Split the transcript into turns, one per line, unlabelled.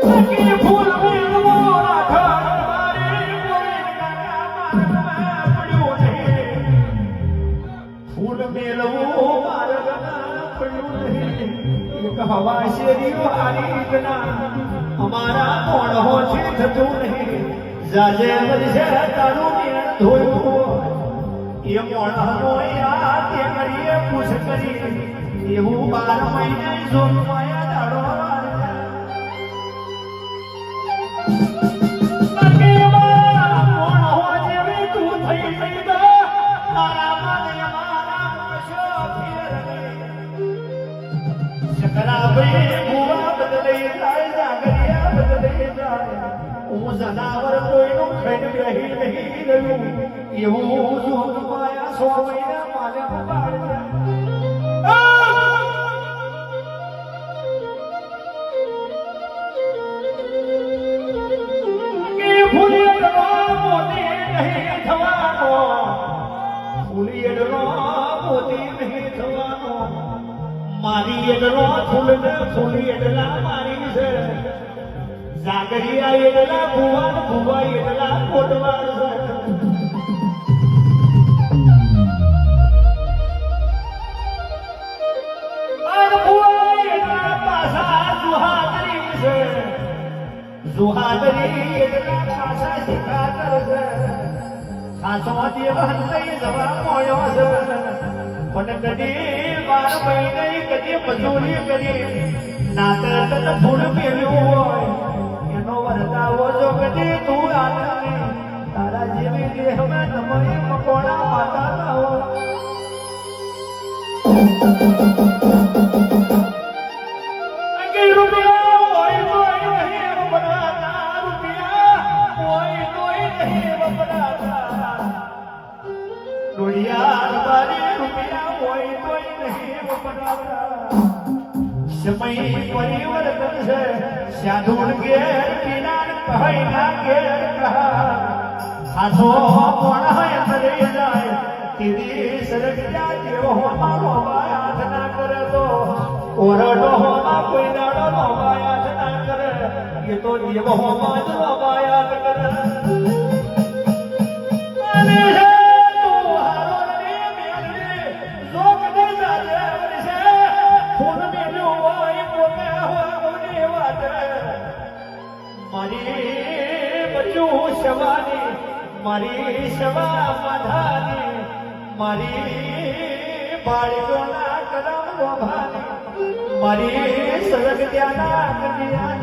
ફૂલ મેળવો રાખડ મારે ગોવિંદના પડ્યું નહીં ફૂલ મેળવું માર્ગના પડ્યું નહીં એક હવા શેરીઓ હારી ગના અમારા કોણ હો છે થતું નહીં જાજે વધશે તારું મેળ ધોયું એ મોણ હનો યાદ તે કરીએ પૂછ કરી એવું 12 મહિને જોગમાયા દાડો જનાવર કોઈનું ખાઈને રહી નહીં રહ્યું એવું જોગમાયા 100 મહિના માલે પાડ્યા મારી એડલો ફૂલને ફૂલી એડલા મારી છે જાગરિયા એડલા ભુવન ભુવા એડલા કોટવાડ છે અને ભુવા એડલા પાછા સુહાગરી છે સુહાગરી એડલા પાછા શિખાતર છે સાચો દેવન લઈ જવા મોયો છે પણ કદી 12 મહિને કદી મજૂરી કરી નાતર ફૂલ મેલ્યું હોય એનો વર્તાવો જો કદી તું આને તારા જેવી દેહમાં તમારી મકોડા માતા લાવો અગી રૂપિયા હોય તોય નહીં વપરાતા રૂપિયા હોય તોય નહીં વપરાતા દુનિયા મારી રૂપિયા હોય તોય નહીં વપરાતા સમય પરિવર્તન છે સાધુન ઘેર પીનાર કહી ના ઘેર કહા હાથો કોણ હોય મરે જાય તીધી સરક્યા જેવો મારો યાદ ના કરે તો ઓરડો હોના કોઈ દાડો નો યાદ ના કરે એ તો જેવો માં જ યાદ કરે અને મારી સવા માધાની મારી બાળકોના કદમ લોભાની મારી સરગ ત્યાંના કન્યા